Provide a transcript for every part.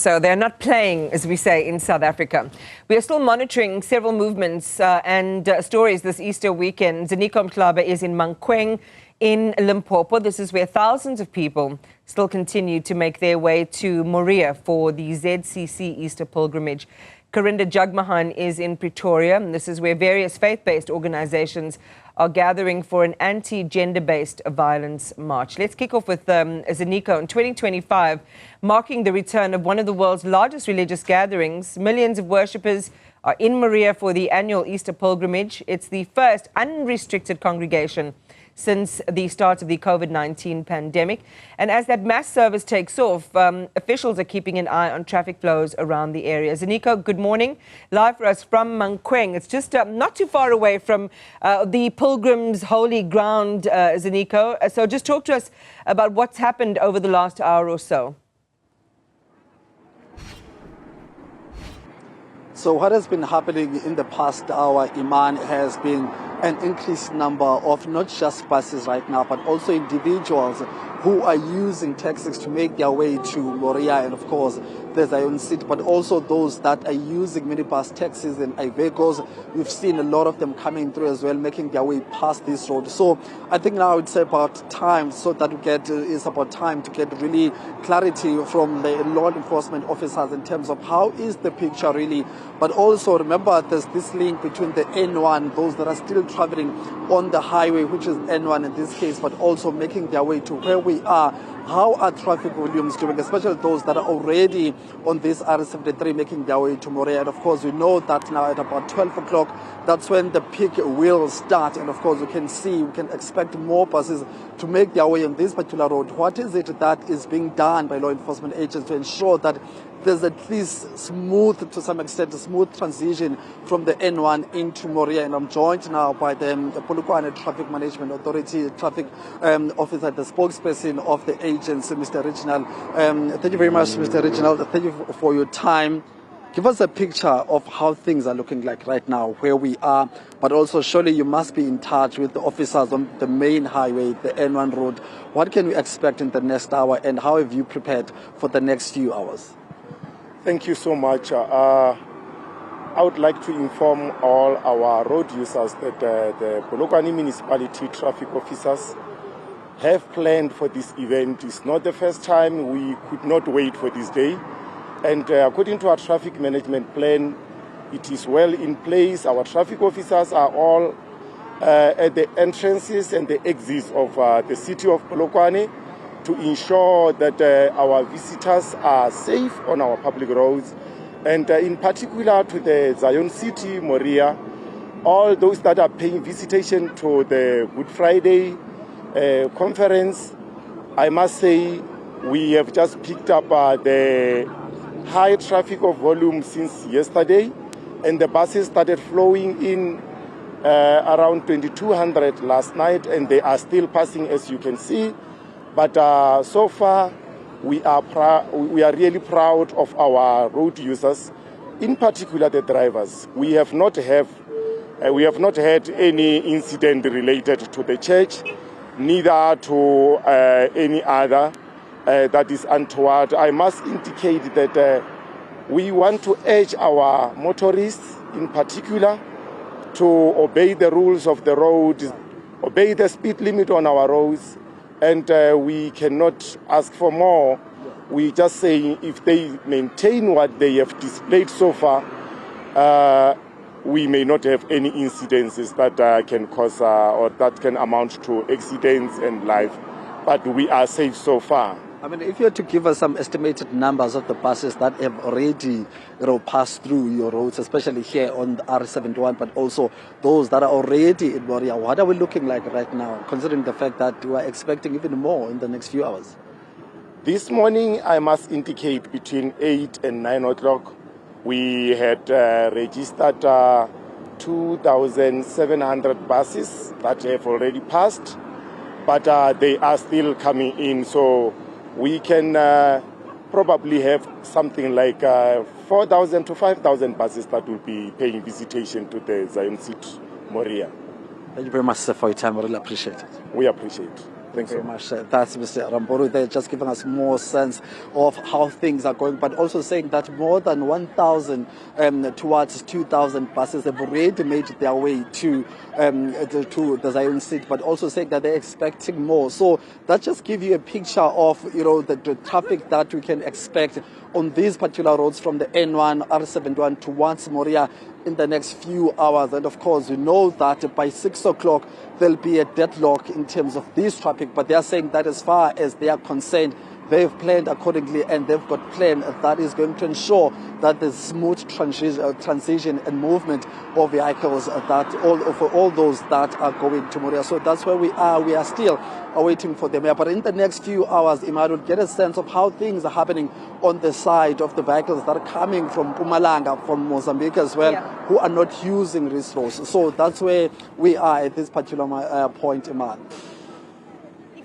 So they're not playing, as we say, in South Africa. We are still monitoring several movements and stories this Easter weekend. Ziniko Mhlaba is in Mankweng in Limpopo. This is where thousands of people still continue to make their way to Moria for the ZCC Easter pilgrimage. Karinda Jagmohan is in Pretoria, and this is where various faith-based organizations are gathering for an anti-gender-based violence march. Let's kick off with Ziniko. In 2025, marking the return of one of the world's largest religious gatherings, millions of worshippers are in Moria for the annual Easter pilgrimage. It's the first unrestricted congregation since the start of the COVID-19 pandemic. And as that mass service takes off, officials are keeping an eye on traffic flows around the area. Ziniko, good morning. Live for us from Mankweng. It's just not too far away from the pilgrims' holy ground, Ziniko. So just talk to us about what's happened over the last hour or so. So what has been happening in the past hour, Iman, has been an increased number of not just buses right now, but also individuals who are using taxis to make their way to Moria and, of course, the Zion City, but also those that are using minibus taxis and Ivecos. We've seen a lot of them coming through as well, making their way past this road. So I think now it's about time it's about time to get really clarity from the law enforcement officers in terms of how is the picture really. But also remember there's this link between the N1, those that are still traveling on the highway, which is N1 in this case, but also making their way to where we are. How are traffic volumes doing, especially those that are already on this R73 making their way to Moria? And of course, we know that now at about 12 o'clock, that's when the peak will start. And of course, we can expect more buses to make their way on this particular road. What is it that is being done by law enforcement agents to ensure that there's at least to some extent, a smooth transition from the N1 into Moria? And I'm joined now by the Polokwane Traffic Management Authority traffic officer, the spokesperson of the agency, Mr. Reginald. Thank you very much, Mr. Reginald. Thank you for your time. Give us a picture of how things are looking like right now, where we are, but also surely you must be in touch with the officers on the main highway, the N1 road. What can we expect in the next hour, and how have you prepared for the next few hours? Thank you so much. I would like to inform all our road users that the Polokwane Municipality traffic officers have planned for this event. It's not the first time. We could not wait for this day. And according to our traffic management plan, it is well in place. Our traffic officers are all at the entrances and the exits of the city of Polokwane to ensure that our visitors are safe on our public roads. And in particular to the Zion City, Moria, all those that are paying visitation to the Good Friday conference, I must say we have just picked up the high traffic of volume since yesterday, and the buses started flowing in around 2200 last night, and they are still passing, as you can see. But so far, we are really proud of our road users, in particular the drivers. We have not had any incident related to the church, neither to any other that is untoward. I must indicate that we want to urge our motorists, in particular, to obey the rules of the road, obey the speed limit on our roads. And we cannot ask for more. We just say if they maintain what they have displayed so far, we may not have any incidences that can cause or that can amount to accidents and life. But we are safe so far. I mean, if you had to give us some estimated numbers of the buses that have already passed through your roads, especially here on the R71, but also those that are already in Moria, what are we looking like right now, considering the fact that we are expecting even more in the next few hours? This morning, I must indicate between 8 and 9 o'clock, we had registered 2,700 buses that have already passed, but they are still coming in. So we can probably have something like 4,000 to 5,000 buses that will be paying visitation to the Zion City, Moria. Thank you very much, sir, for your time. I really appreciate it. We appreciate it. Thanks very so much. That's Mr. Ramboru there, just giving us more sense of how things are going, but also saying that more than 1,000 towards 2,000 buses have already made their way to the Zion City, but also saying that they're expecting more. So that just gives you a picture of, the traffic that we can expect on these particular roads from the N1, R71 towards Moria in the next few hours. And of course, we know that by 6 o'clock, there'll be a deadlock in terms of this traffic, but they are saying that as far as they are concerned, they've planned accordingly, and they've got a plan that is going to ensure that there's smooth transition and movement of vehicles for all those that are going to Moria. So that's where we are. We are still waiting for the mayor. But in the next few hours, Imad will get a sense of how things are happening on the side of the vehicles that are coming from Mpumalanga, from Mozambique as well, who are not using these roads. So that's where we are at this particular point, Imad.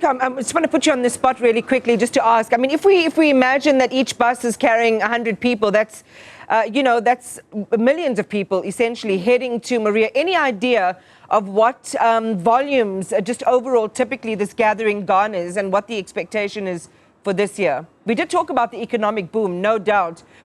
I just want to put you on the spot really quickly just to ask. I mean, if we imagine that each bus is carrying 100 people, that's, that's millions of people essentially heading to Moria. Any idea of what volumes, just overall, typically this gathering garners and what the expectation is for this year? We did talk about the economic boom, no doubt.